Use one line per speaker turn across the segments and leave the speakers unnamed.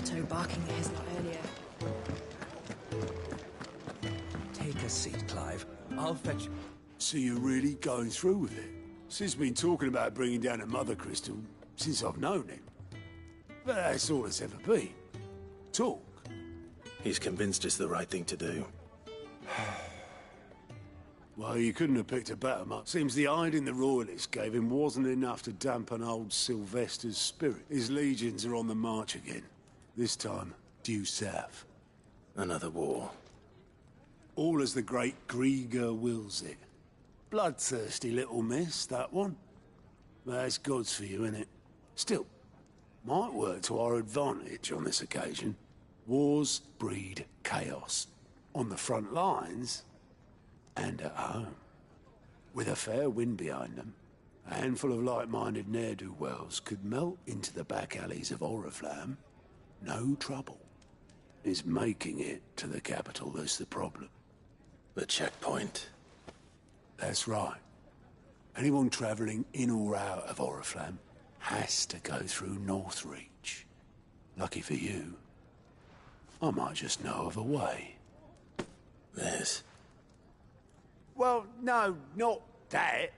Otto barking at his lot earlier.
Take a seat, Clive. I'll fetch...
So you're really going through with it? Sid's been talking about bringing down a mother crystal since I've known him. But that's all it's ever been. Talk.
He's convinced it's the right thing to do.
Well, you couldn't have picked a better month. Seems the hiding the royalists gave him wasn't enough to dampen old Sylvester's spirit. His legions are on the march again. This time, due south.
Another war.
All as the great Grieger wills it. Bloodthirsty little miss, that one. But that's God's for you, innit? Still, might work to our advantage on this occasion. Wars breed chaos. On the front lines, and at home. With a fair wind behind them, a handful of like-minded ne'er-do-wells could melt into the back alleys of Oriflamme. No trouble. It's making it to the capital that's the problem.
The checkpoint.
That's right. Anyone travelling in or out of Oriflamme has to go through Northreach. Lucky for you, I might just know of a way.
This.
Well, no, not that.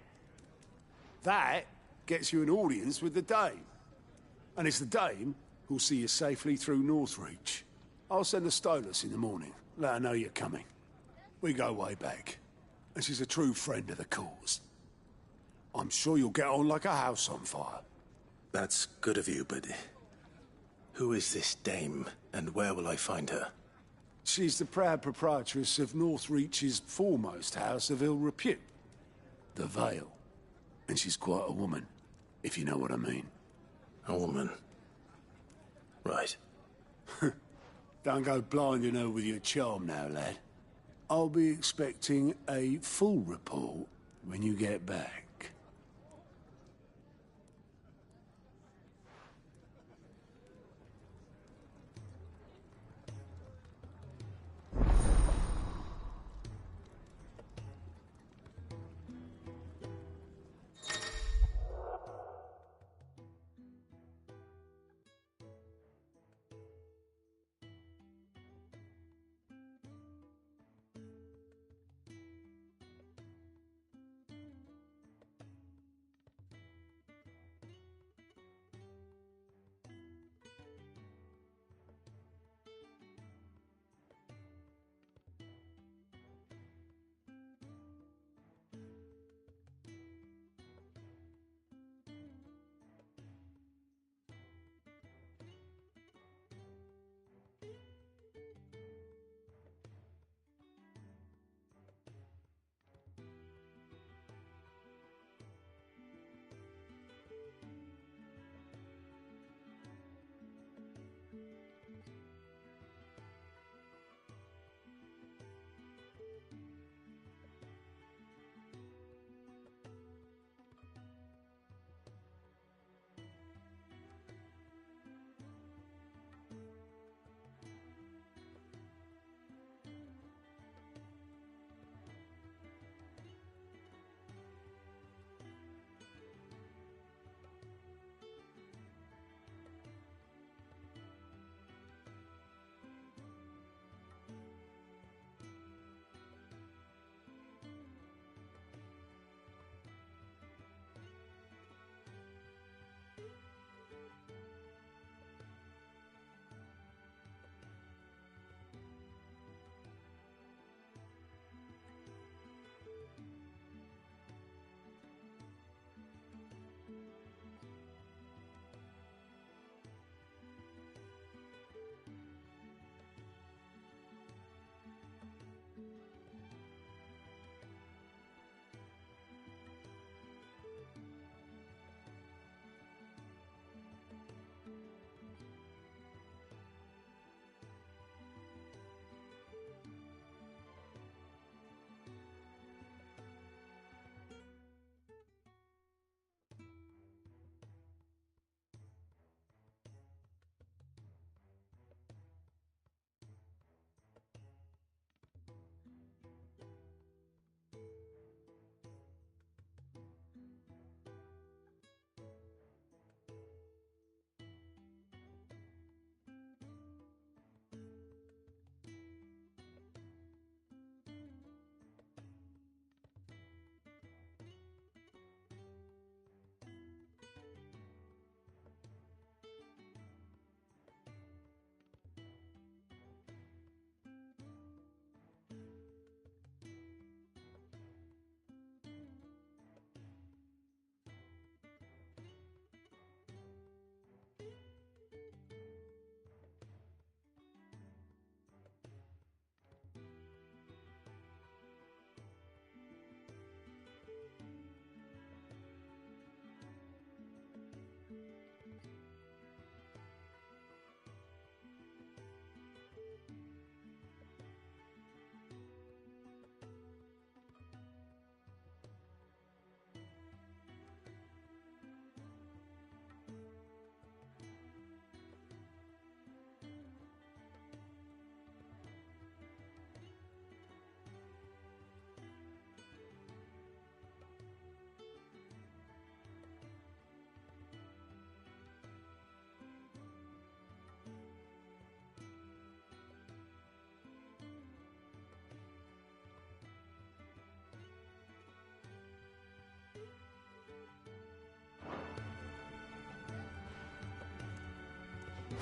That gets you an audience with the Dame. And it's the Dame who'll see you safely through Northreach. I'll send the Stolas in the morning. Let her know you're coming. We go way back. And she's a true friend of the cause. I'm sure you'll get on like a house on fire.
That's good of you, but... who is this dame, and where will I find her?
She's the proud proprietress of Northreach's foremost house of ill repute, the Vale. And she's quite a woman, if you know what I mean.
A woman. Right.
Don't go blinding her with your charm now, lad. I'll be expecting a full report when you get back.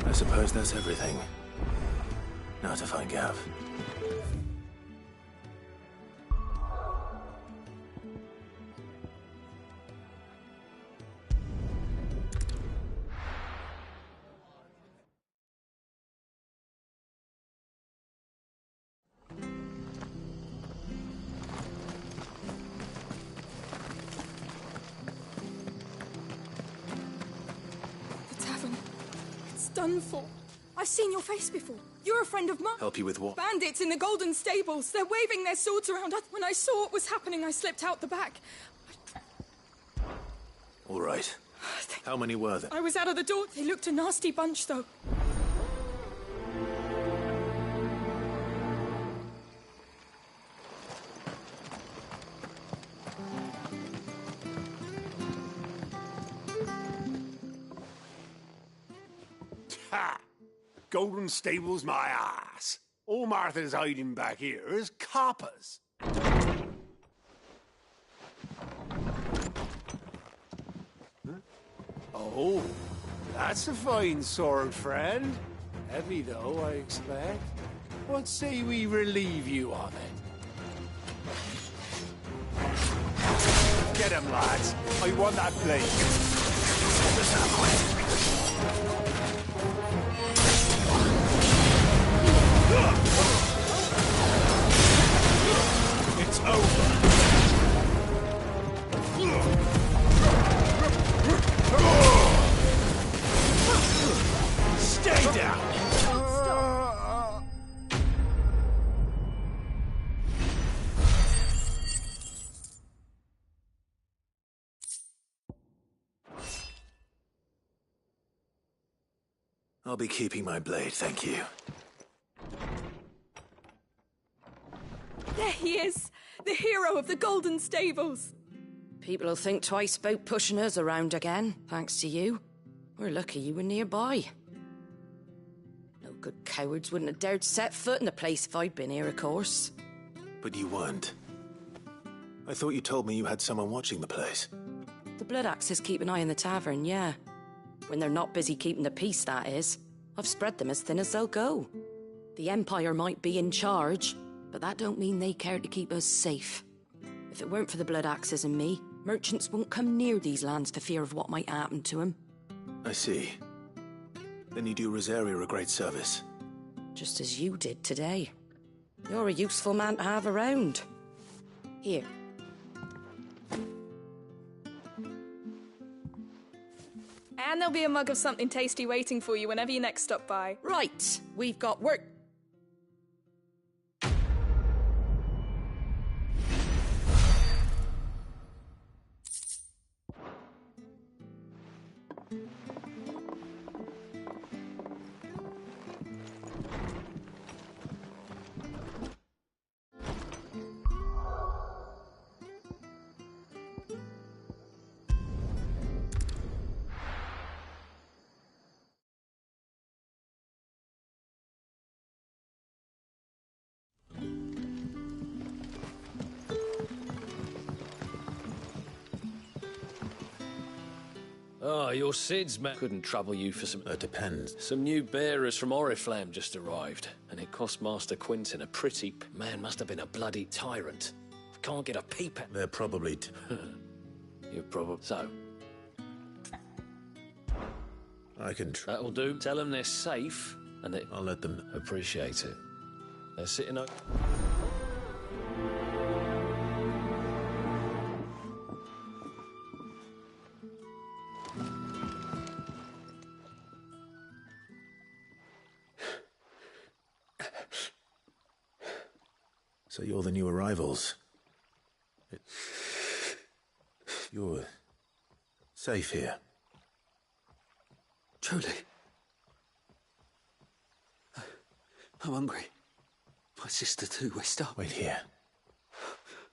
I suppose that's everything. Now to find Gav.
Done for. I've seen your face before. You're a friend of mine.
Help you with what?
Bandits in the Golden Stables. They're waving their swords around. When I saw what was happening, I slipped out the back.
All right. How many were there?
I was out of the door. They looked a nasty bunch, though.
Ha! Golden Stables my ass. All Martha's hiding back here is coppers. Huh? Oh, that's a fine sword, friend. Heavy, though, I expect. What say we relieve you of it? Get him, lads. I want that blade. It's over. Stay down.
I'll be keeping my blade, thank you.
There he is, the hero of the Golden Stables.
People will think twice about pushing us around again, thanks to you. We're lucky you were nearby. No good cowards wouldn't have dared set foot in the place if I'd been here, of course.
But you weren't. I thought you told me you had someone watching the place.
The Blood Axes keep an eye on the tavern, yeah. When they're not busy keeping the peace, that is. I've spread them as thin as they'll go. The Empire might be in charge, but that don't mean they care to keep us safe. If it weren't for the Blood Axes and me, merchants won't come near these lands for fear of what might happen to them.
I see. Then you do Rosaria a great service.
Just as you did today. You're a useful man to have around. Here.
And there'll be a mug of something tasty waiting for you whenever you next stop by.
Right, we've got work.
Oh, your Sid's man couldn't trouble you for some...
Depends.
Some new bearers from Oriflamme just arrived, and it cost Master Quinton a pretty... Man must have been a bloody tyrant. Can't get a peep at...
They're probably...
You're probably... So?
I can
That'll do. Tell them they're safe, and that...
I'll let them...
Appreciate it. They're sitting up...
So you're the new arrivals. You're safe here.
Truly. I'm hungry. My sister too, we're starving.
Wait here.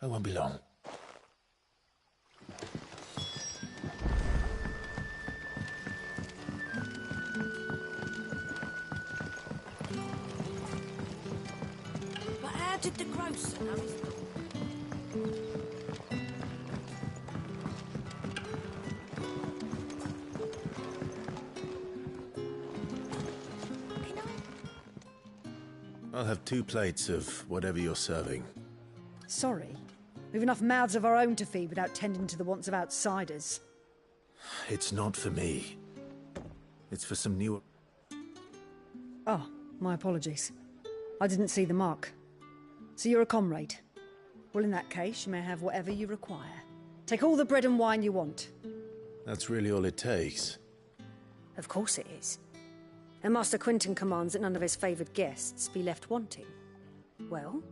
I won't be long.
But how did the grocer know his...
I'll have 2 plates of whatever you're serving.
Sorry. We've enough mouths of our own to feed without tending to the wants of outsiders.
It's not for me. It's for some new...
Oh, my apologies. I didn't see the mark. So you're a comrade? Well, in that case, you may have whatever you require. Take all the bread and wine you want.
That's really all it takes.
Of course it is. And Master Quentin commands that none of his favoured guests be left wanting. Well...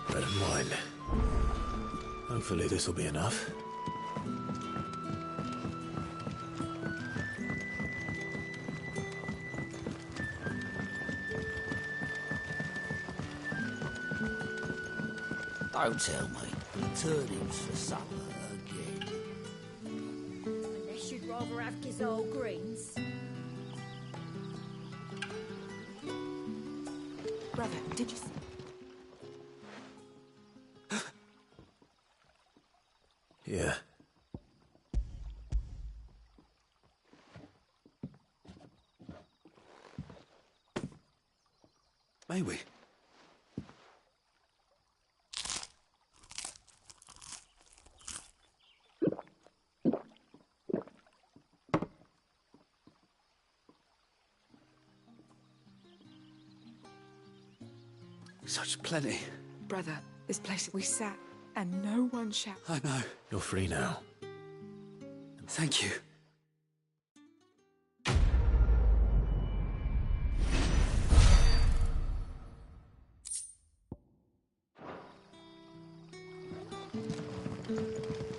Bread and wine. Hopefully this will be enough.
Don't tell me. Turnips for supper again.
Unless you'd rather have gazelle greens.
Brother, did you see?
Yeah.
May we? Such plenty.
Brother, this place we sat, and no one shouted.
I know.
You're free now.
Thank you.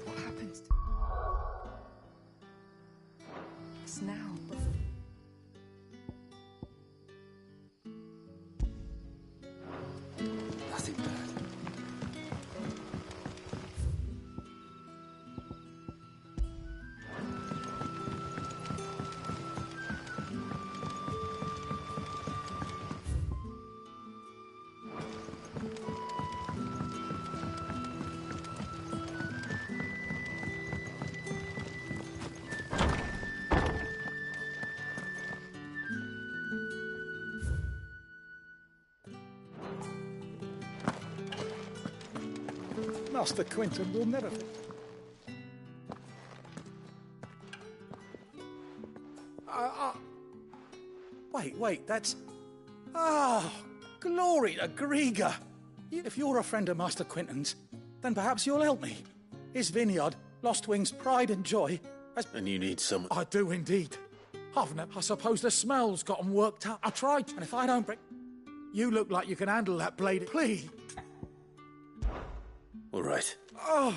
What happens? It's now.
Nothing bad.
Master Quentin will never... Wait, that's... Ah, glory to Grieger! If you're a friend of Master Quentin's, then perhaps you'll help me. His vineyard, Lost Wing's pride and joy, has...
And you need someone...
I do indeed. I suppose the smell's got 'em worked up. I tried, and if I don't break... You look like you can handle that blade. Please.
All right.
Oh...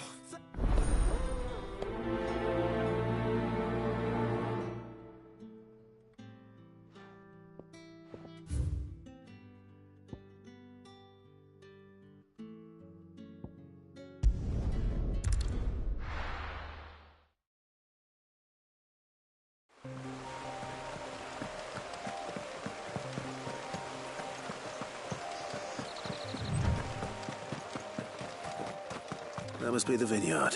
That must be the vineyard.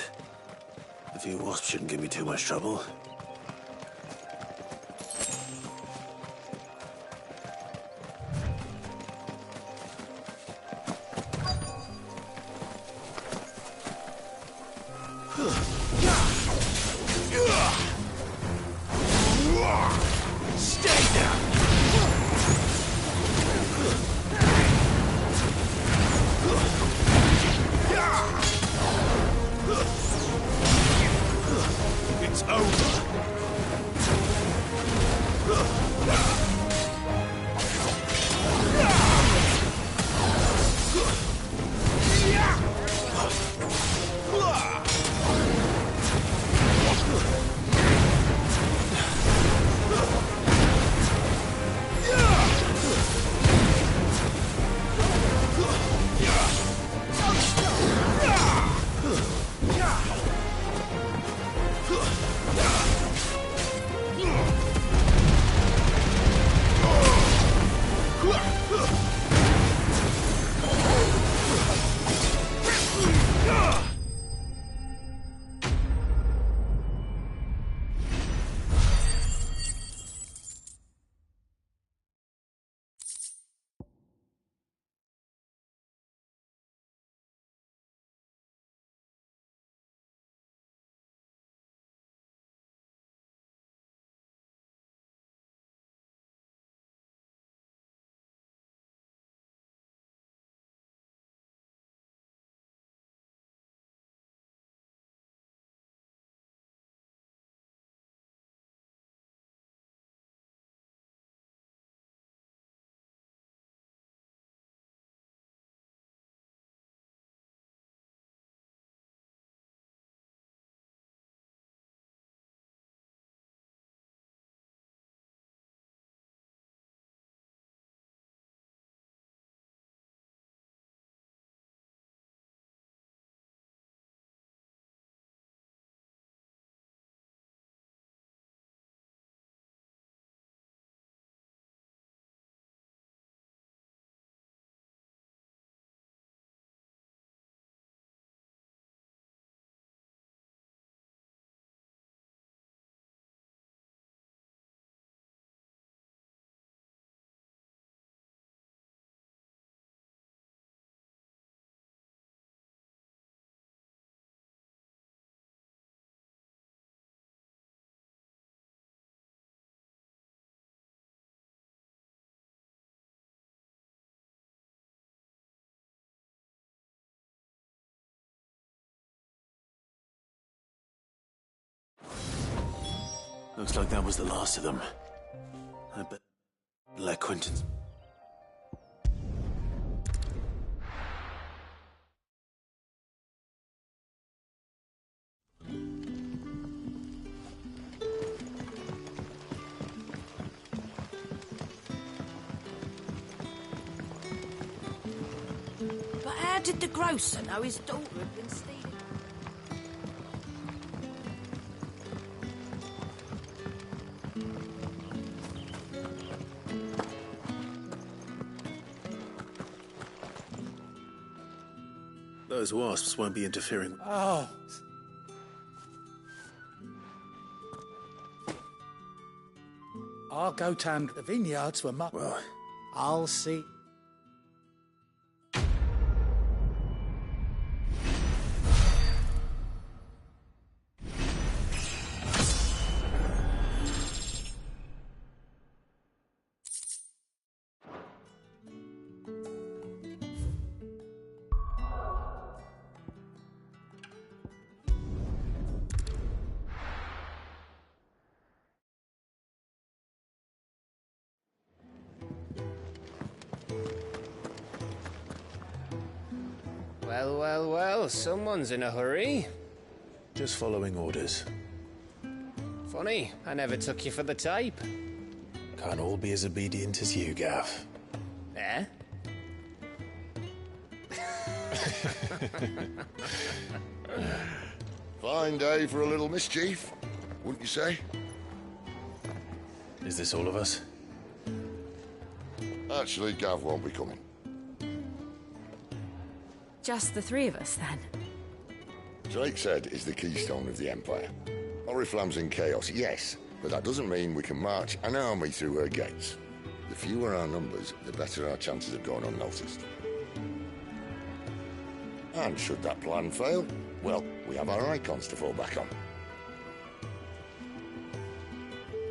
A few wasps shouldn't give me too much trouble.
Stay down! It's over.
Looks like that was the last of them. I bet let Quentin's...
But how did the grocer know his daughter had been stealing?
Those wasps won't be interfering.
Oh. I'll go tend the vineyards for my...
Well,
I'll see.
Well, well, well, someone's in a hurry.
just following orders.
Funny, I never took you for the type.
Can't all be as obedient as you, Gav.
Eh?
Fine day for a little mischief, wouldn't you say?
Is this all of us?
Actually, Gav won't be coming.
Just the three of us, then?
Drake's Head is the keystone of the Empire. Oriflamme's in chaos, yes, but that doesn't mean we can march an army through her gates. The fewer our numbers, the better our chances of going unnoticed. And should that plan fail, well, we have our icons to fall back on.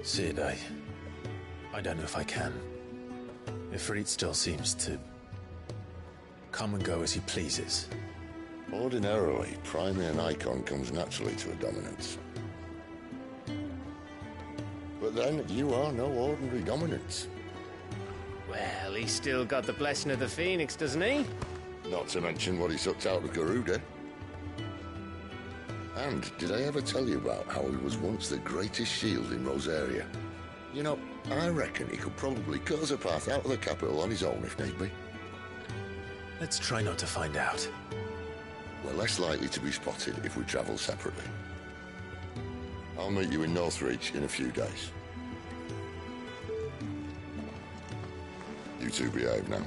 Sid, I don't know if I can. Ifrit still seems to come and go as he pleases.
Ordinarily, priming an icon comes naturally to a dominance. But then, you are no ordinary dominance.
Well, he's still got the blessing of the Phoenix, doesn't he?
Not to mention what he sucked out of Garuda. And did I ever tell you about how he was once the greatest shield in Rosaria? You know, I reckon he could probably cut us a path out of the capital on his own if need be.
Let's try not to find out.
We're less likely to be spotted if we travel separately. I'll meet you in Northreach in a few days. You two behave now.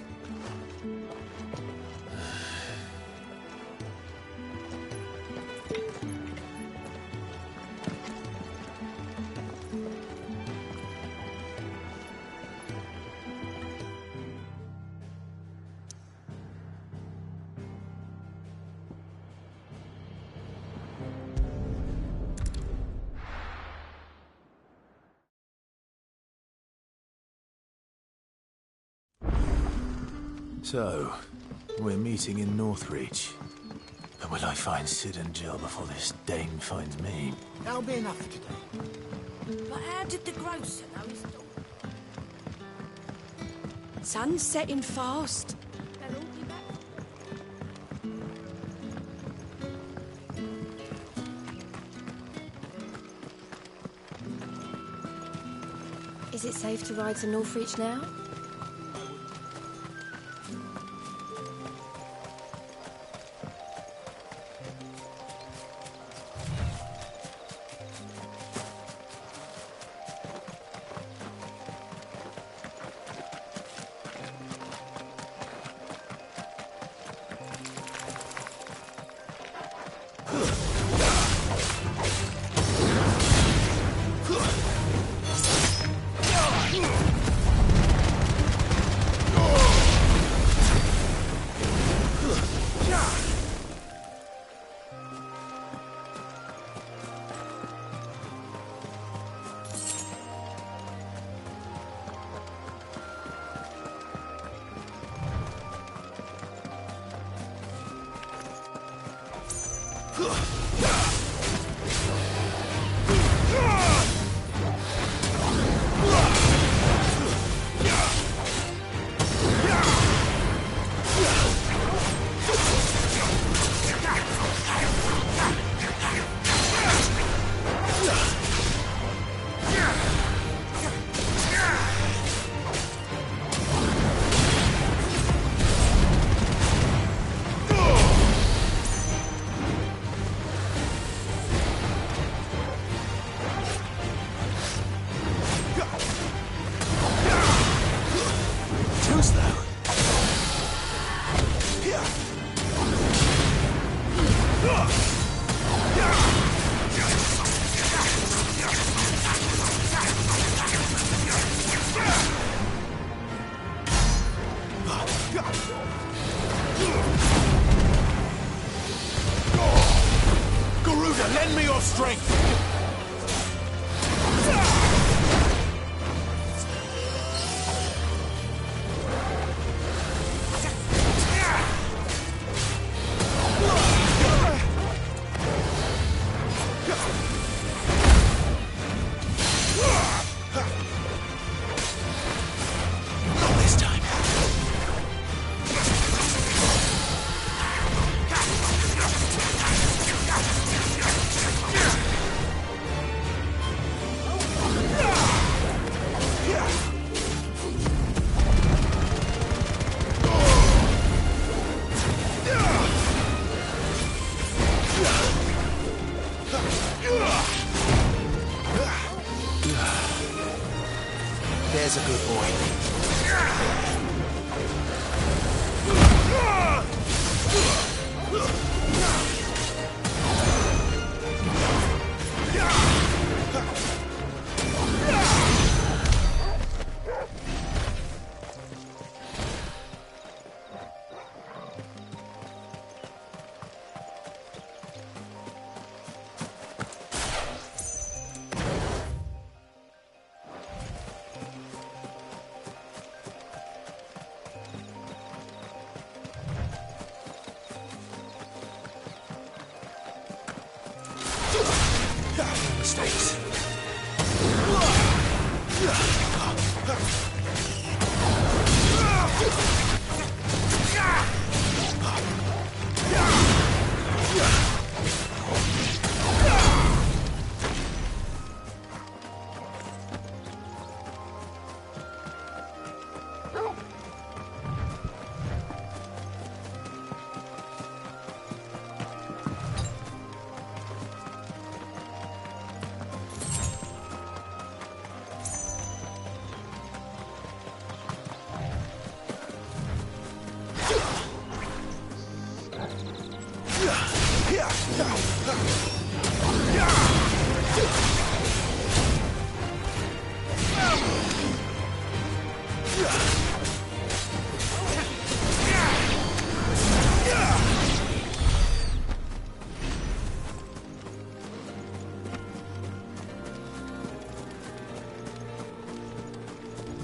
So, we're meeting in Northreach. But will I find Sid and Jill before this dame finds me?
That'll be enough for today.
But how did the grocer know his daughter? Sun's setting fast. They'll all be back.
Is it safe to ride to Northreach now?
Garuda, lend me your strength!
There's a good boy. Mistakes.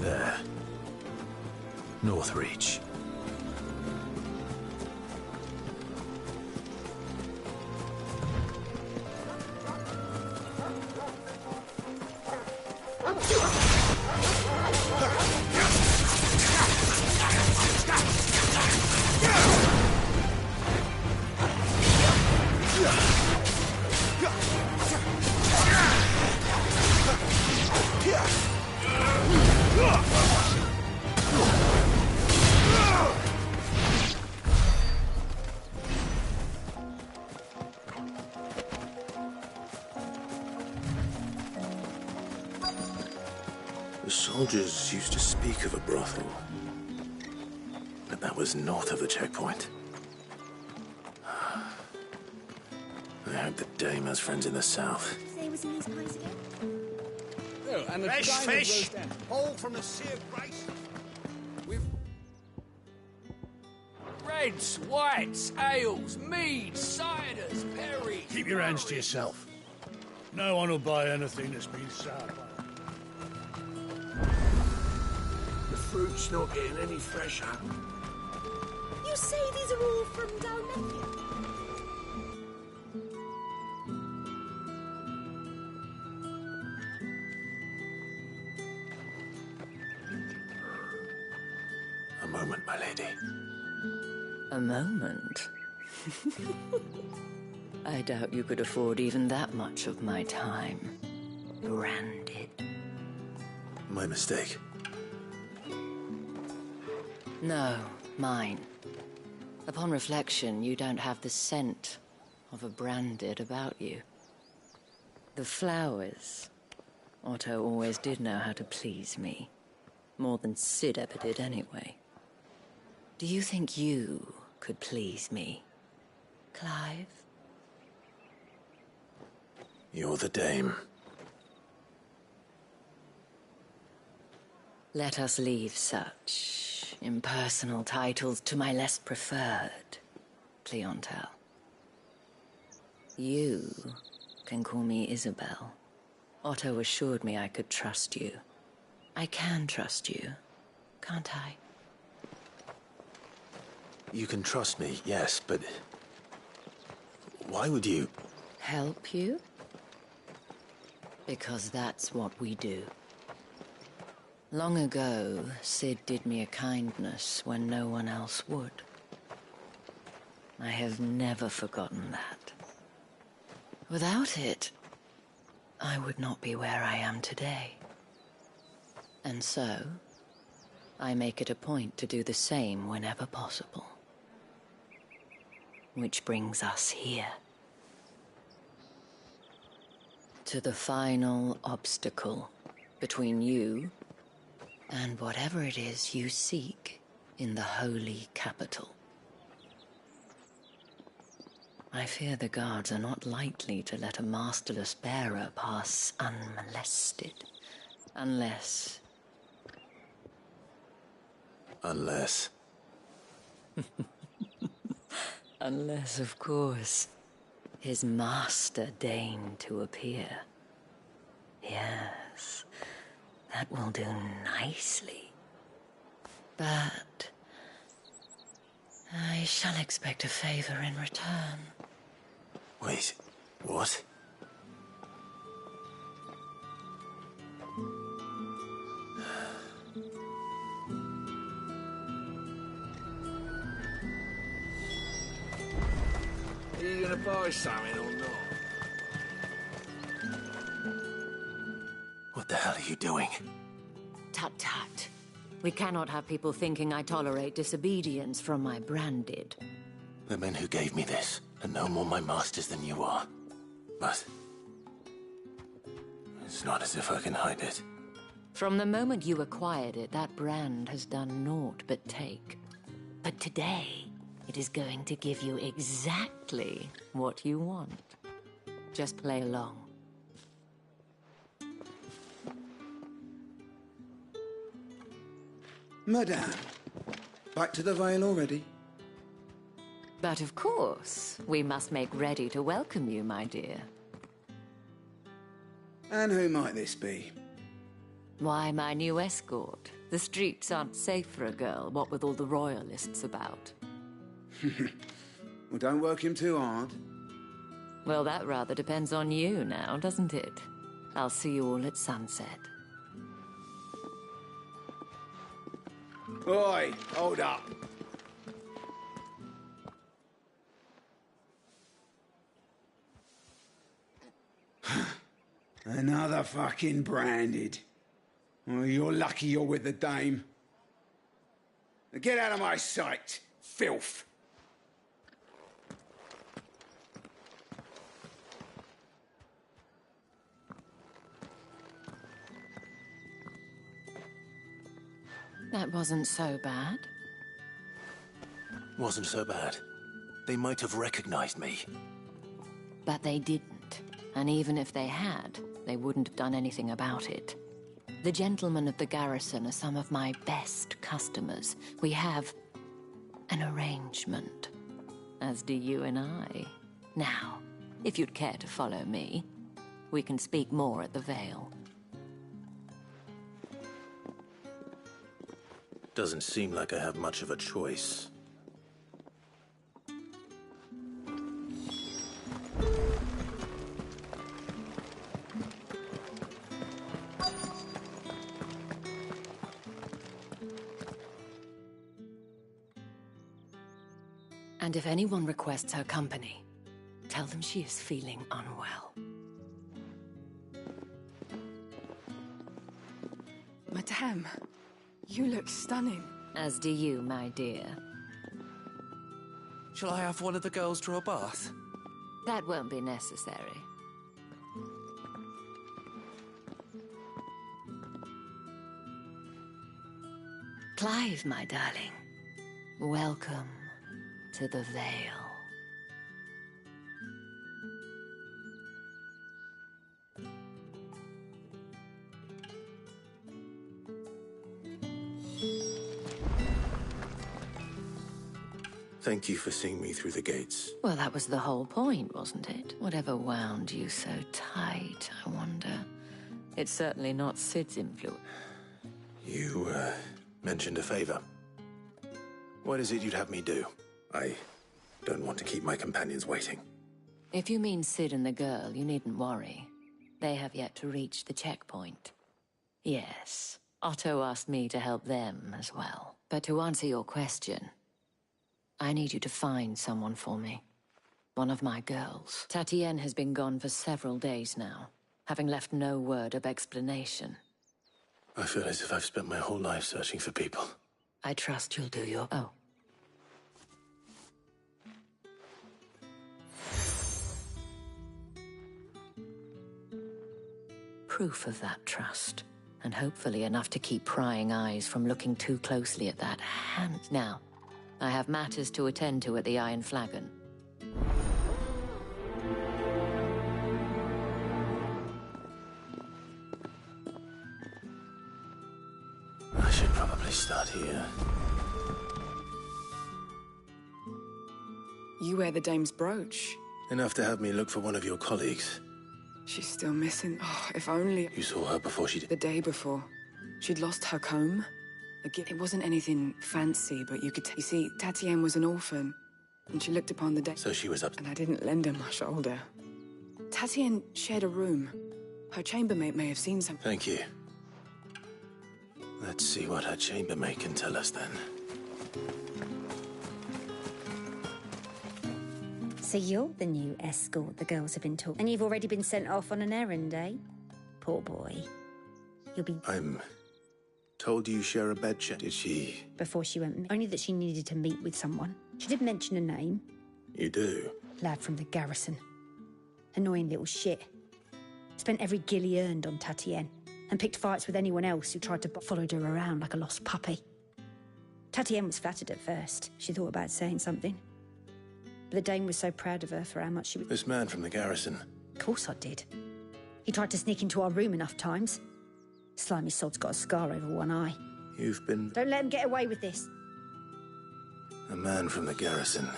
There. North Reach. The soldiers used to speak of a brothel, but that was north of the checkpoint. I hope the dame has friends in the south.
Say was in these pies again?
Oh, and a
Fresh
diamond
fish.
roast whole from the Sea of Grace. With
Reds, whites, ales, meads, ciders, perry.
Keep your hands to yourself. No one will buy anything that's been sour. The fruit's not getting any fresher.
You say these are all from down Medfield?
A moment, my lady.
A moment? I doubt you could afford even that much of my time. Branded.
My mistake.
No, mine. Upon reflection, you don't have the scent of a branded about you. The flowers. Otto always did know how to please me. More than Sid ever did anyway. Do you think you could please me, Clive?
You're the dame.
Let us leave such
impersonal titles to my less preferred clientele. You can call me Isabel. Otto assured me I could trust you. I can trust you, can't I?
You can trust me, yes, but... why would you...
Help you? Because that's what we do. Long ago, Sid did me a kindness when no one else would. I have never forgotten that. Without it, I would not be where I am today. And so, I make it a point to do the same whenever possible. Which brings us here. To the final obstacle between you and whatever it is you seek in the holy capital. I fear the guards are not likely to let a masterless bearer pass unmolested. Unless...
Unless...
Unless, of course, his master deigned to appear. Yes, that will do nicely. But... I shall expect a favor in return.
Wait, what?
Are you gonna buy something or not?
What the hell are you doing?
Tut-tut. We cannot have people thinking I tolerate disobedience from my branded.
The men who gave me this are no more my masters than you are. But... it's not as if I can hide it.
From the moment you acquired it, that brand has done naught but take. But today, it is going to give you exactly what you want. Just play along.
Madame, back to the Vale already?
But of course, we must make ready to welcome you, my dear.
And who might this be?
Why, my new escort. The streets aren't safe for a girl, what with all the royalists about.
Well, don't work him too hard.
Well, that rather depends on you now, doesn't it? I'll see you all at sunset.
Oi, hold up. Another fucking branded. Oh, you're lucky you're with the dame. Now get out of my sight, filth.
That wasn't so bad.
Wasn't so bad. They might have recognized me.
But they didn't. And even if they had, they wouldn't have done anything about it. The gentlemen of the garrison are some of my best customers. We have an arrangement, as do you and I. Now, if you'd care to follow me, we can speak more at the Vale.
Doesn't seem like I have much of a choice.
And if anyone requests her company, tell them she is feeling unwell.
Madame, you look stunning.
As do you, my dear.
Shall I have one of the girls draw a bath?
That won't be necessary. Clive, my darling. Welcome to the Vale.
Thank you for seeing me through the gates.
Well, that was the whole point, wasn't it? Whatever wound you so tight, I wonder. It's certainly not Sid's influence.
You, mentioned a favor. What is it you'd have me do? I don't want to keep my companions waiting.
If you mean Sid and the girl, you needn't worry. They have yet to reach the checkpoint. Yes, Otto asked me to help them as well. But to answer your question, I need you to find someone for me. One of my girls. Tatienne has been gone for several days now, having left no word of explanation.
I feel as if I've spent my whole life searching for people.
I trust you'll do your... Oh. Proof of that trust. And hopefully enough to keep prying eyes from looking too closely at that hand. Now, I have matters to attend to at the Iron Flagon.
I should probably start here.
You wear the dame's brooch.
Enough to have me look for one of your colleagues.
She's still missing. Oh, if only...
You saw her before she did?
The day before. She'd lost her comb. It wasn't anything fancy, but you could... You see, Tatienne was an orphan, and she looked upon the day...
So she was up...
And I didn't lend her my shoulder. Tatienne shared a room. Her chambermaid may have seen something.
Thank you. Let's see what her chambermaid can tell us then.
So you're the new escort the girls have been talking. And you've already been sent off on an errand, eh? Poor boy. You'll be...
I'm told you share a bed chat. Did she...
Before she went... Only that she needed to meet with someone. She did mention a name.
You do?
Lad from the garrison. Annoying little shit. Spent every guil he earned on Tatienne. And picked fights with anyone else who tried to... Followed her around like a lost puppy. Tatienne was flattered at first. She thought about saying something. But the Dane was so proud of her for how much she was...
This man from the garrison.
Of course I did. He tried to sneak into our room enough times. Slimy sod's got a scar over one eye.
You've been...
Don't let him get away with this.
A man from the garrison.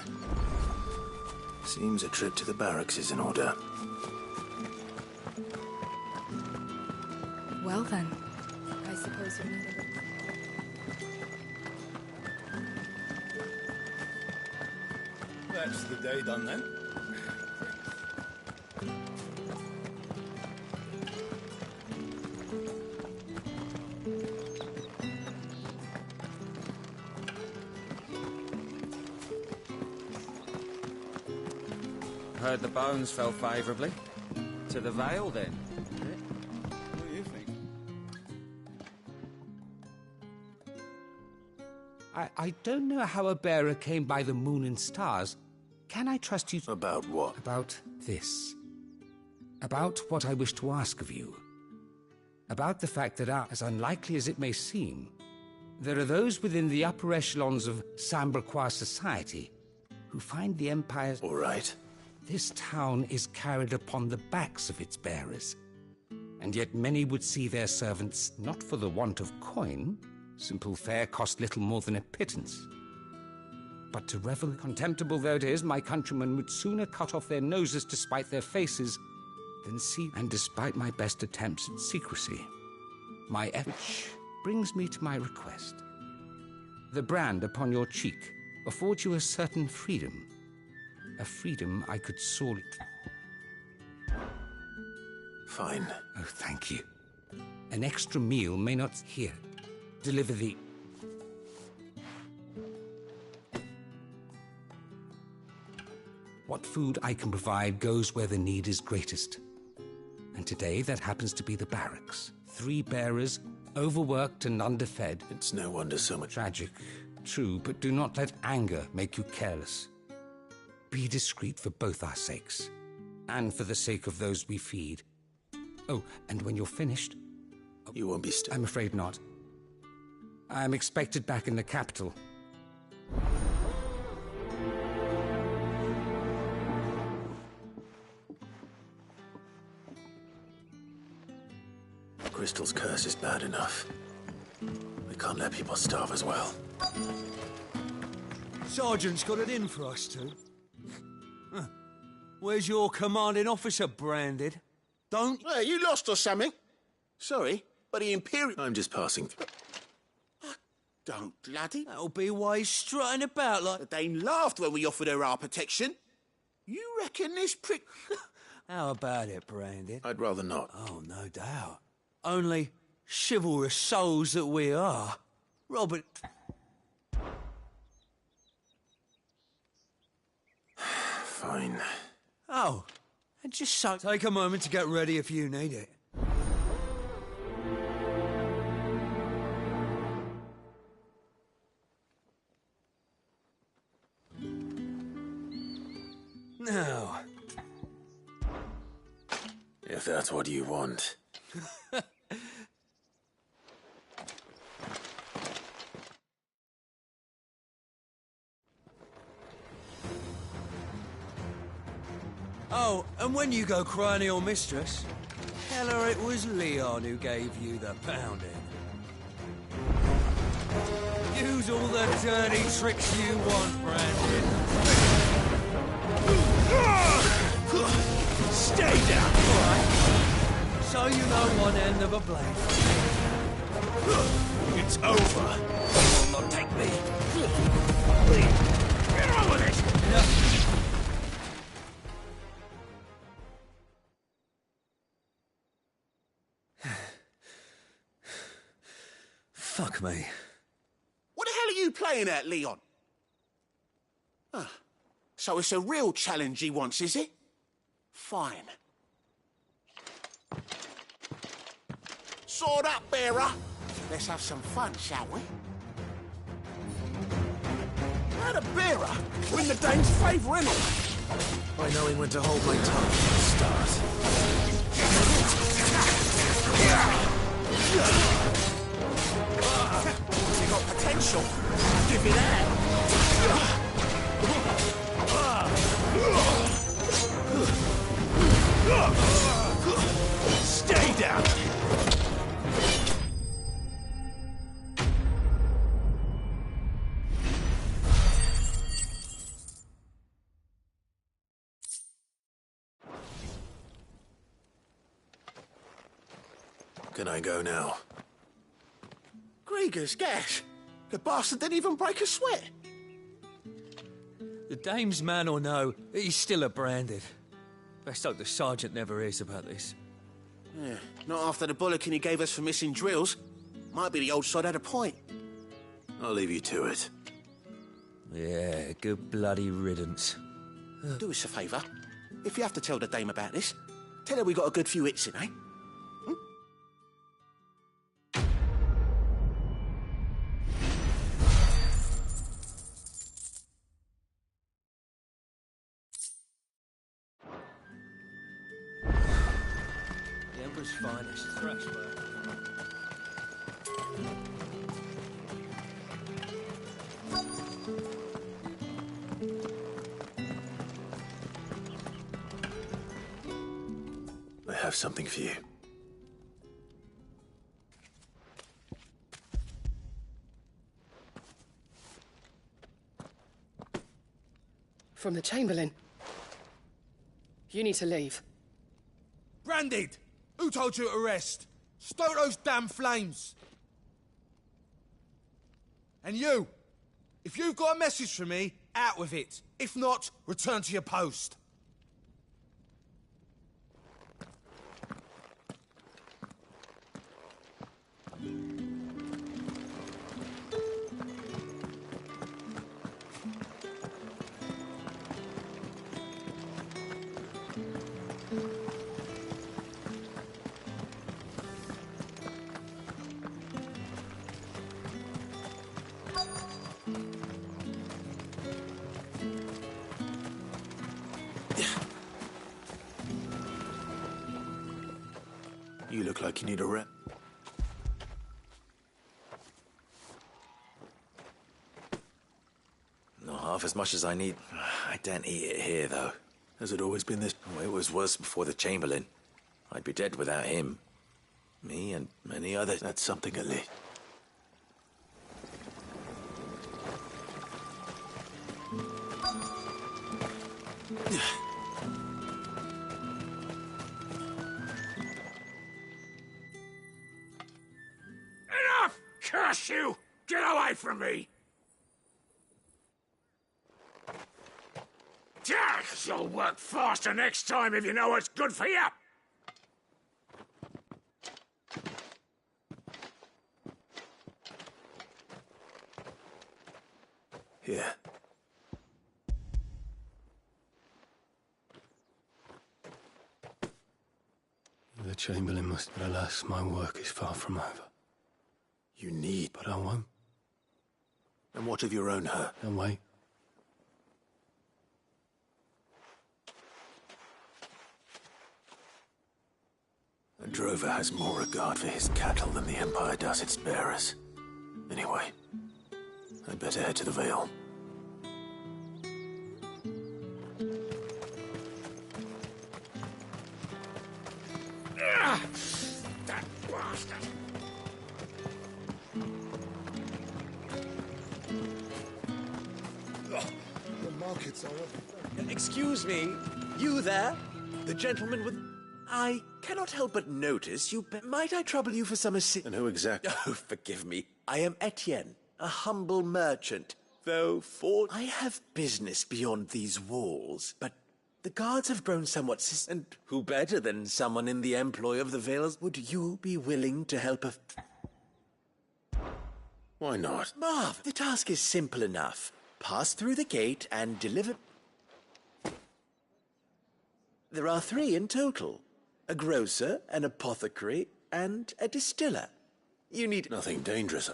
Seems a trip to the barracks is in order.
Well then, I suppose you need a...
That's the day done then.
Heard the bones fell favourably. To the Vale, then.
What do you think?
I don't know how a bearer came by the moon and stars. Can I trust you?
About what?
About this. About what I wish to ask of you. About the fact that, as unlikely as it may seem, there are those within the upper echelons of Samberquois society who find the Empire's...
All right.
This town is carried upon the backs of its bearers, and yet many would see their servants not for the want of coin. Simple fare cost little more than a pittance. But to revel, contemptible though it is, my countrymen would sooner cut off their noses to spite their faces than see, and despite my best attempts at secrecy, my which brings me to my request. The brand upon your cheek affords you a certain freedom, a freedom I could sorely...
Fine.
Oh, thank you. An extra meal may not... Here, deliver the... What food I can provide goes where the need is greatest. And today that happens to be the barracks. 3 bearers, overworked and underfed.
It's no wonder so much...
Tragic, true, but do not let anger make you careless. Be discreet for both our sakes, and for the sake of those we feed. Oh, and when you're finished...
You won't be still.
I'm afraid not. I'm expected back in the capital.
Crystal's curse is bad enough. We can't let people starve as well.
Sergeant's got it in for us two. Where's your commanding officer, Branded? Don't...
Well, you lost or something? Sorry, but the Imperial...
I'm just passing through.
Don't bloody...
That'll be why he's strutting about like...
The Dane laughed when we offered her our protection. You reckon this prick...
How about it, Branded?
I'd rather not.
Oh, no doubt. Only chivalrous souls that we are. Robert...
Fine.
Oh, and just so... Take a moment to get ready if you need it. Now...
If that's what you want.
Oh, and when you go crying to your mistress, tell her it was Leon who gave you the pounding. Use all the dirty tricks you want, Brandon. Stay down! All right. So you know one end of a blade. It's over. You will not take me. Get on with it! No. Fuck me.
What the hell are you playing at, Leon? So it's a real challenge he wants, is it? Fine. Sword up, bearer. Let's have some fun, shall we? How the bearer win the Dane's favour, innit?
By knowing when to hold my tongue from the start.
You got potential. Give it that.
Stay down!
Can I go now?
Grieger's gas. The bastard didn't even break a sweat.
The dame's man or no, he's still a Branded. Best hope the sergeant never hears about this.
Yeah, not after the bollocking he gave us for missing drills. Might be the old sod had a point.
I'll leave you to it.
Yeah, good bloody riddance.
Do us a favour. If you have to tell the dame about this, tell her we got a good few hits in, eh?
The Emperor's finest, Thrashburg.
I have something for you.
From the Chamberlain. You need to leave.
Branded! Who told you to rest? Stoke those damn flames! And you! If you've got a message for me, out with it. If not, return to your post.
You look like you need a rep.
Not half as much as I need. I don't eat it here, though.
Has it always been this?
Oh, it was worse before the Chamberlain. I'd be dead without him. Me and many others.
That's something at least.
from me! Yeah, you'll work faster next time if you know what's good for you!
Here.
The Chamberlain must... But alas, my work is far from over.
You need...
But I won't.
And what of your own hurt?
Don't wait.
A drover has more regard for his cattle than the Empire does its bearers. Anyway, I'd better head to the Vale.
That bastard!
The markets are up.
Excuse me, you there? The gentleman with... I cannot help but notice you... Might I trouble you for some assistance?
And who exactly?
Oh, forgive me. I am Etienne, a humble merchant. I have business beyond these walls, but the guards have grown somewhat and who better than someone in the employ of the Vales? Would you be willing to help a...
Why not?
Marv, the task is simple enough. Pass through the gate and deliver... There are 3 in total. A grocer, an apothecary, and a distiller. You need...
Nothing dangerous.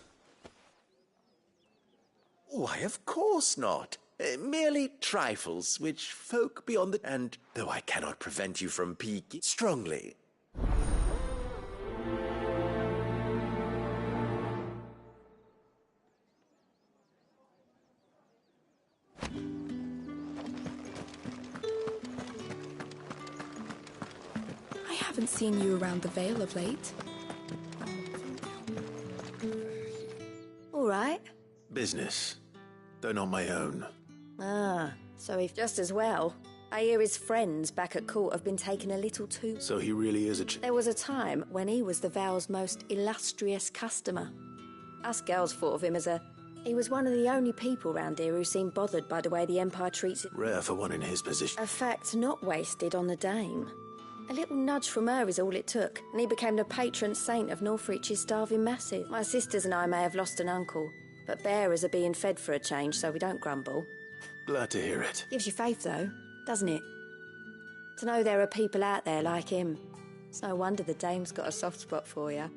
Why, of course not. Merely trifles, which folk beyond the... And, though I cannot prevent you from peeking strongly...
I haven't seen you around the Vale of late.
All right.
Business. Though not my own.
Ah, so if just as well. I hear his friends back at court have been taking a little too...
So he really is a...
There was a time when he was the Vale's most illustrious customer. Us girls thought of him as a... He was one of the only people round here who seemed bothered by the way the Empire treats it.
Rare for one in his position.
A fact not wasted on the dame. A little nudge from her is all it took, and he became the patron saint of Northreach's starving masses. My sisters and I may have lost an uncle, but bearers are being fed for a change, so we don't grumble.
Glad to hear it.
Gives you faith, though, doesn't it? To know there are people out there like him. It's no wonder the dame's got a soft spot for you.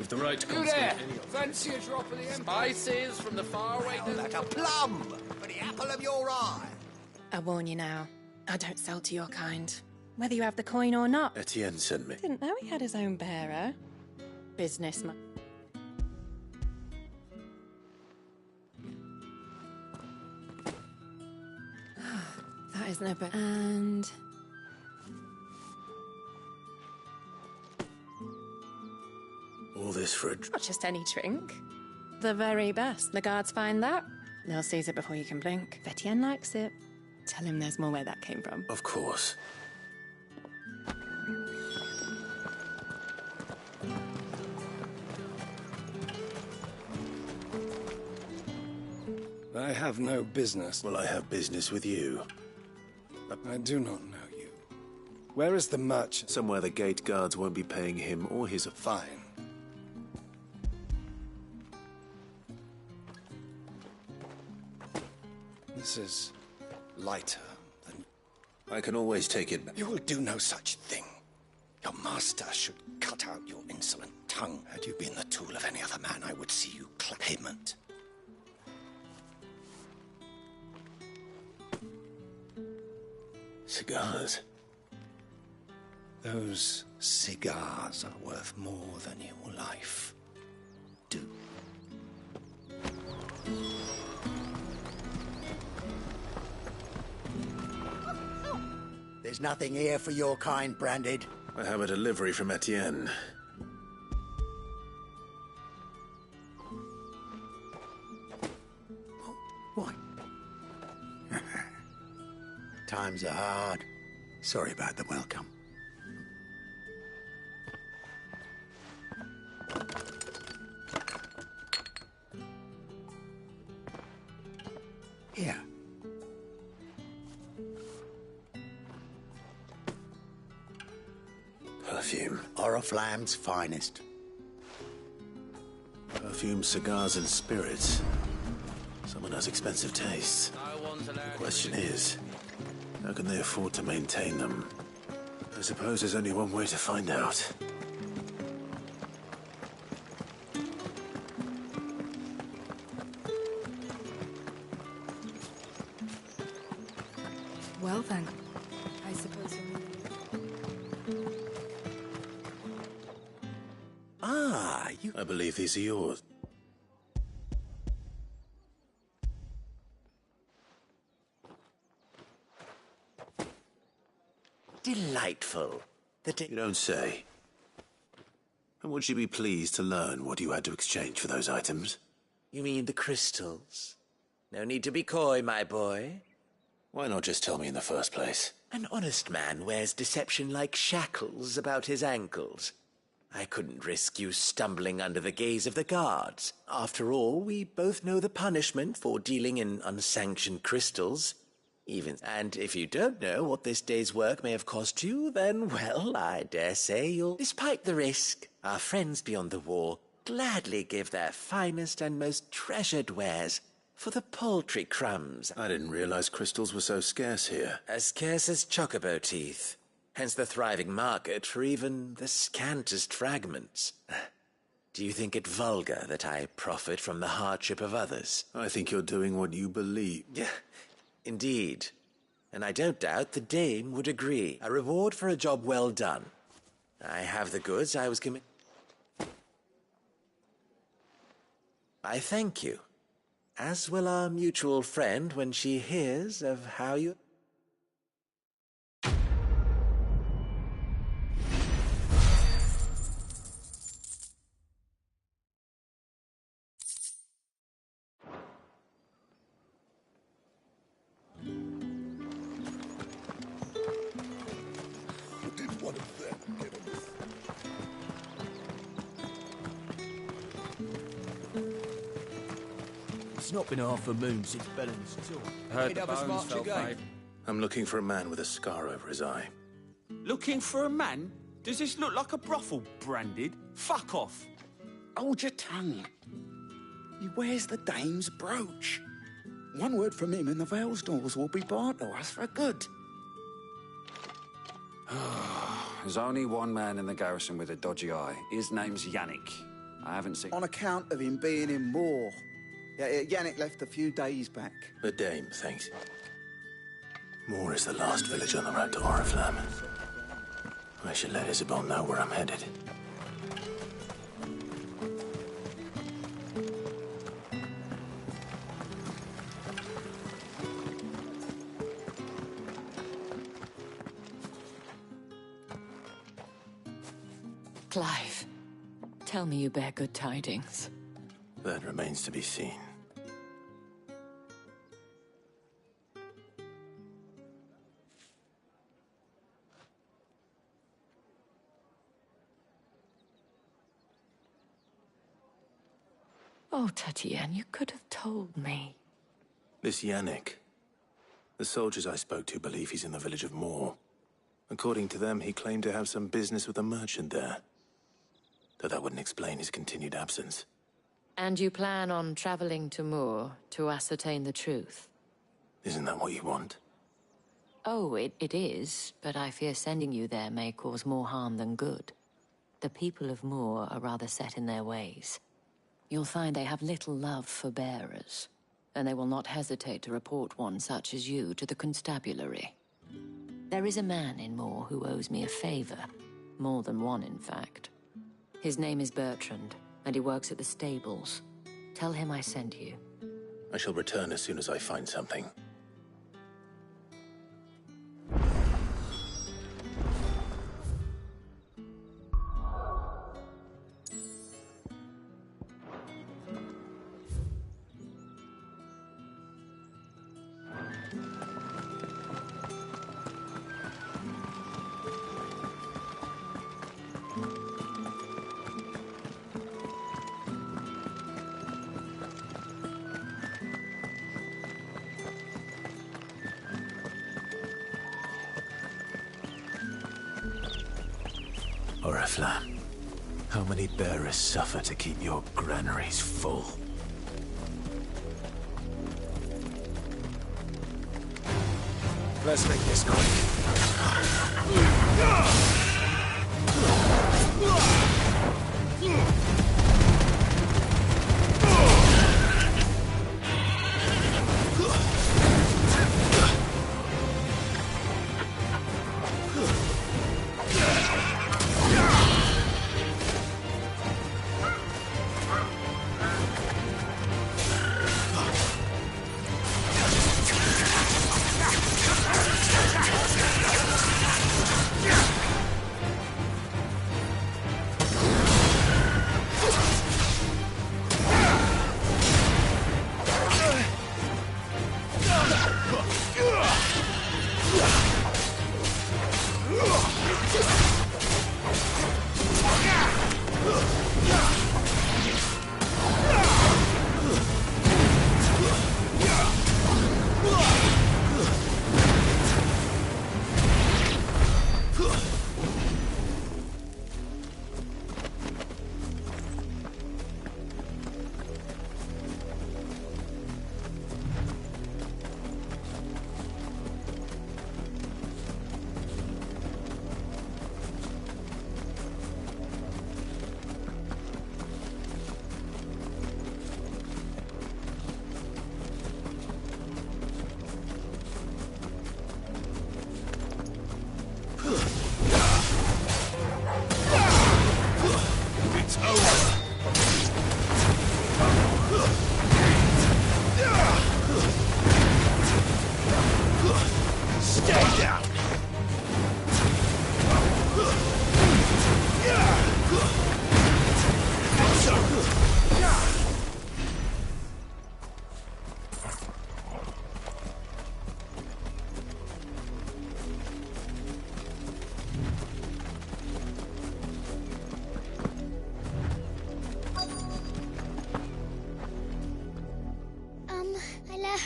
The right
You there! Fancy a drop of the Empire?
Spices from the faraway...
Well, like a plum for the apple of your eye.
I warn you now, I don't sell to your kind. Whether you have the coin or not.
Etienne sent me.
Didn't know he had his own bearer. Businessman. That isn't a bit... And...
All this for a...
Not just any drink. The very best. The guards find that. They'll seize it before you can blink. Etienne likes it. Tell him there's more where that came from.
Of course.
I have no business.
Well, I have business with you.
I do not know you. Where is the merchant?
Somewhere the gate guards won't be paying him or his...
Fine. This is lighter than...
I can always take it back.
You will do no such thing. Your master should cut out your insolent tongue. Had you been the tool of any other man, I would see you payment.
Cigars.
Those cigars are worth more than your life. Do.
There's nothing here for your kind, Branded.
I have a delivery from Etienne.
What? Times are hard. Sorry about the welcome. Here.
Perfume.
Oriflamme's finest.
Perfume, cigars, and spirits. Someone has expensive tastes. The question is, how can they afford to maintain them? I suppose there's only one way to find out.
Well then, I suppose you're...
Ah, you...
I believe these are yours.
Delightful.
You don't say. And would you be pleased to learn what you had to exchange for those items?
You mean the crystals? No need to be coy, my boy.
Why not just tell me in the first place?
An honest man wears deception like shackles about his ankles. I couldn't risk you stumbling under the gaze of the guards. After all, we both know the punishment for dealing in unsanctioned crystals. And if you don't know what this day's work may have cost you, then, well, I dare say you'll... Despite the risk, our friends beyond the wall gladly give their finest and most treasured wares for the paltry crumbs.
I didn't realize crystals were so scarce here.
As scarce as chocobo teeth. Hence the thriving market for even the scantest fragments. Do you think it vulgar that I profit from the hardship of others?
I think you're doing what you believe.
Yeah, indeed. And I don't doubt the dame would agree. A reward for a job well done. I have the goods I was committed. I thank you. As will our mutual friend when she hears of how you...
It's not been half a moon since Bellen's tour.
Heard the bones fell favourable.
I'm looking for a man with a scar over his eye.
Looking for a man? Does this look like a brothel, Branded? Fuck off.
Hold your tongue. He wears the dame's brooch. One word from him and the Vale's doors will be barred to us for good.
There's only one man in the garrison with a dodgy eye. His name's Yannick. I haven't seen...
On account of him being in Moor. Yeah, Yannick left a few days back.
The dame, thanks. Moor is the last village on the road to Oriflamme. I should let Isabel know where I'm headed.
Clive, tell me you bear good tidings.
That remains to be seen.
Oh, Tatienne, you could have told me.
This Yannick. The soldiers I spoke to believe he's in the village of Moor. According to them, he claimed to have some business with a merchant there. Though that wouldn't explain his continued absence.
And you plan on traveling to Moor to ascertain the truth?
Isn't that what you want?
Oh, it is, but I fear sending you there may cause more harm than good. The people of Moor are rather set in their ways. You'll find they have little love for bearers, and they will not hesitate to report one such as you to the constabulary. There is a man in Moor who owes me a favor. More than one, in fact. His name is Bertrand, and he works at the stables. Tell him I sent you.
I shall return as soon as I find something. Oriflamme, how many bearers suffer to keep your granaries full? Let's make this quick.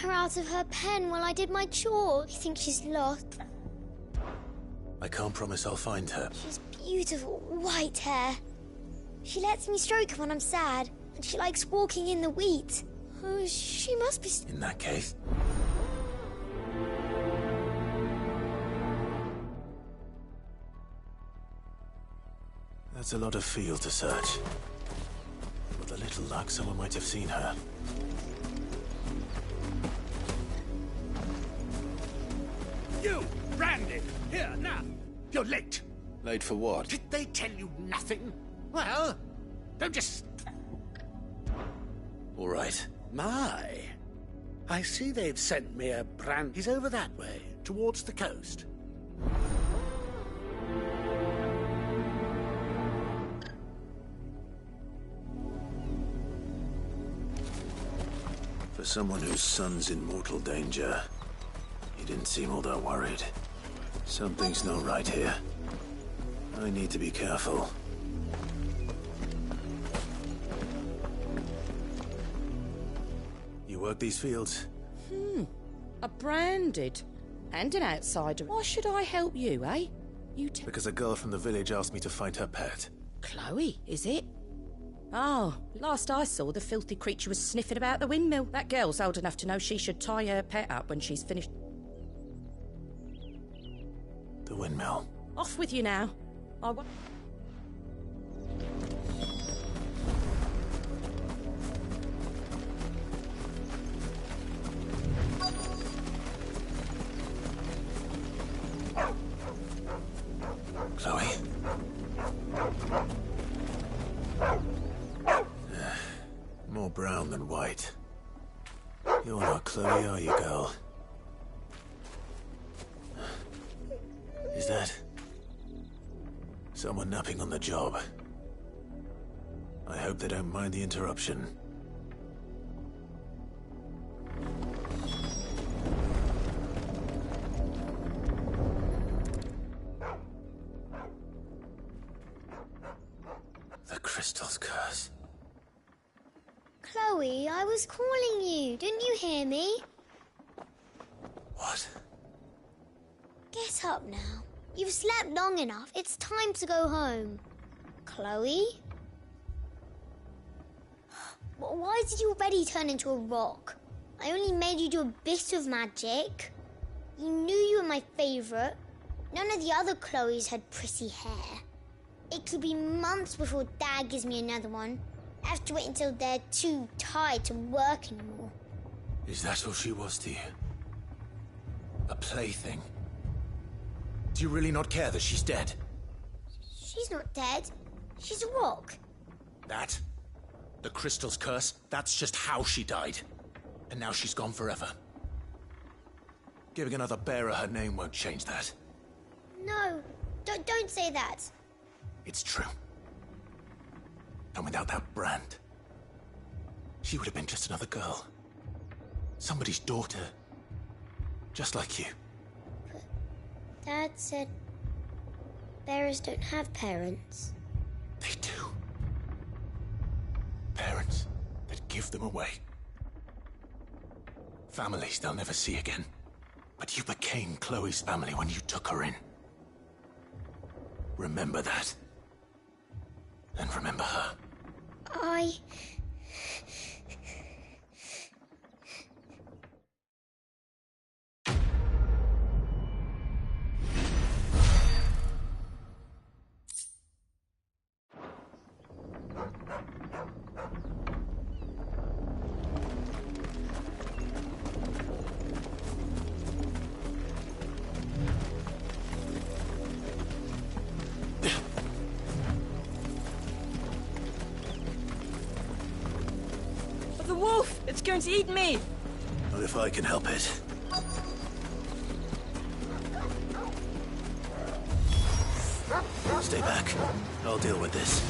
Her out of her pen while I did my chore. I think she's lost.
I can't promise I'll find her.
She's beautiful, white hair. She lets me stroke her when I'm sad, and she likes walking in the wheat. Oh, she must be...
In that case... That's a lot of field to search. With a little luck, someone might have seen her.
You, Brandon! Here, now! You're late!
Late for what?
Did they tell you nothing? Well, don't just...
All right.
My. I see they've sent me a brand... He's over that way, towards the coast.
For someone whose son's in mortal danger, he didn't seem all that worried. Something's not right here. I need to be careful. You work these fields?
A branded. And an outsider. Why should I help you, eh?
Because a girl from the village asked me to find her pet.
Chloe, is it? Oh, last I saw, the filthy creature was sniffing about the windmill. That girl's old enough to know she should tie her pet up when she's finished.
The windmill.
Off with you now.
Chloe? More brown than white. You're not Chloe, are you, girl? Is that... someone napping on the job? I hope they don't mind the interruption. The crystal's curse.
Chloe, I was calling you. Didn't you hear me?
What?
Get up now. You've slept long enough. It's time to go home. Chloe? Why did you already turn into a rock? I only made you do a bit of magic. You knew you were my favourite. None of the other Chloes had pretty hair. It could be months before Dad gives me another one. I have to wait until they're too tired to work anymore.
Is that all she was to you? A plaything? Do you really not care that she's dead?
She's not dead. She's a rock.
That? The crystal's curse? That's just how she died. And now she's gone forever. Giving another bearer her name won't change that.
No, don't say that.
It's true. And without that brand, she would have been just another girl. Somebody's daughter. Just like you.
But Dad said bearers don't have parents.
They do. Parents that give them away. Families they'll never see again. But you became Chloe's family when you took her in. Remember that. And remember her.
The wolf! It's going to eat me!
Not if I can help it. Stay back. I'll deal with this.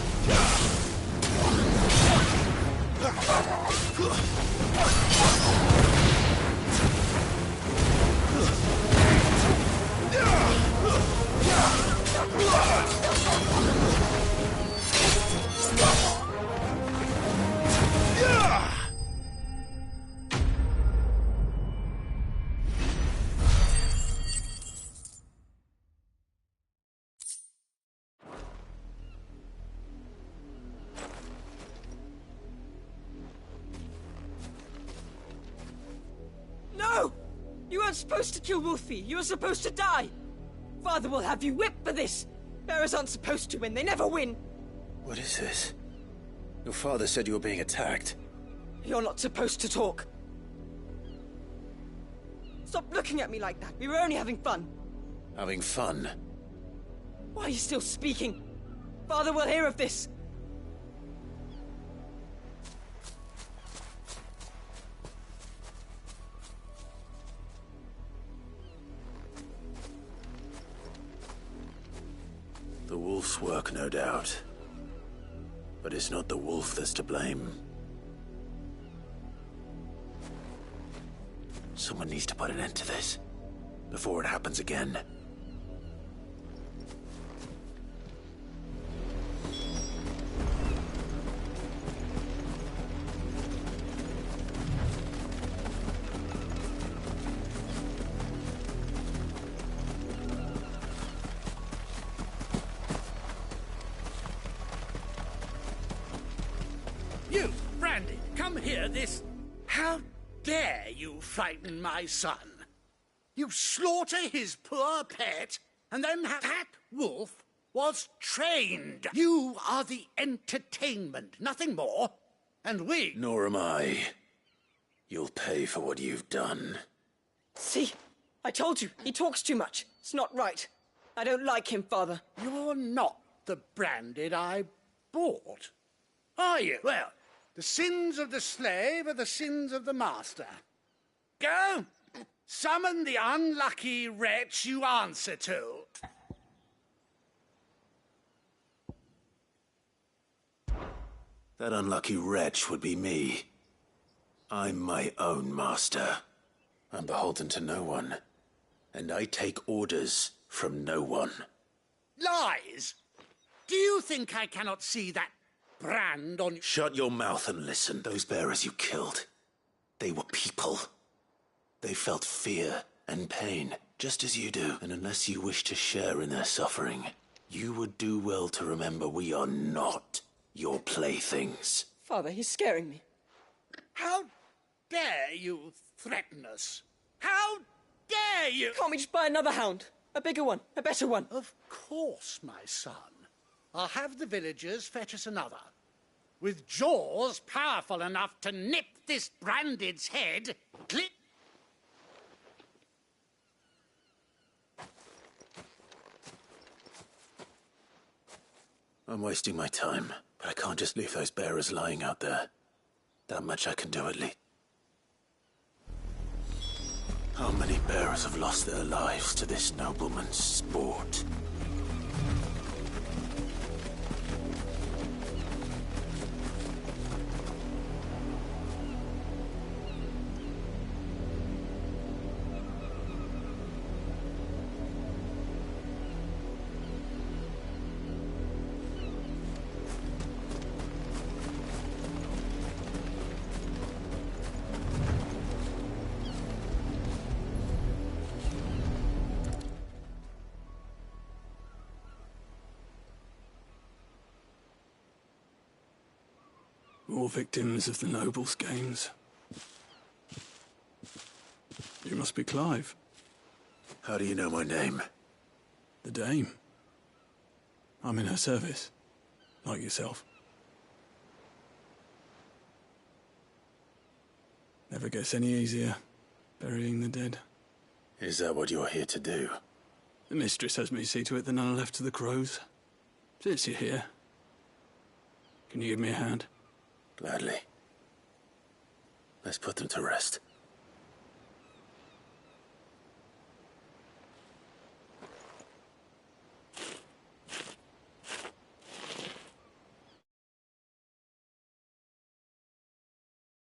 No! You weren't supposed to kill Ffxvi. You were supposed to die. Father will have you whipped for this. Bearers aren't supposed to win. They never win.
What is this? Your father said you were being attacked.
You're not supposed to talk. Stop looking at me like that. We were only having fun.
Having fun?
Why are you still speaking? Father will hear of this.
The wolf's work, no doubt. But it's not the wolf that's to blame. Someone needs to put an end to this, before it happens again.
You, Brandy, come here this... How dare you frighten my son? You slaughter his poor pet, and then that wolf was trained. You are the entertainment, nothing more. And we...
Nor am I. You'll pay for what you've done.
See? I told you, he talks too much. It's not right. I don't like him, Father.
You're not the Branded I bought, are you? Well, the sins of the slave are the sins of the master. Go! Summon the unlucky wretch you answer to.
That unlucky wretch would be me. I'm my own master. I'm beholden to no one. And I take orders from no one.
Lies! Do you think I cannot see that brand on...
Shut your mouth and listen. Those bearers you killed, they were people. They felt fear and pain, just as you do. And unless you wish to share in their suffering, You would do well to remember we are not your playthings.
Father, he's scaring me.
How dare you threaten us? How dare you?
Can't we just buy another hound? A bigger one, a better one.
Of course, my son. I'll have the villagers fetch us another. With jaws powerful enough to nip this Branded's head, clip.
I'm wasting my time, but I can't just leave those bearers lying out there. That much I can do at least. How many bearers have lost their lives to this nobleman's sport?
More victims of the nobles' games. You must be Clive.
How do you know my name?
The Dame. I'm in her service, like yourself. Never gets any easier, burying the dead.
Is that what you're here to do?
The mistress has me see to it that none are left to the crows. Since you're here, can you give me a hand?
Gladly. Let's put them to rest.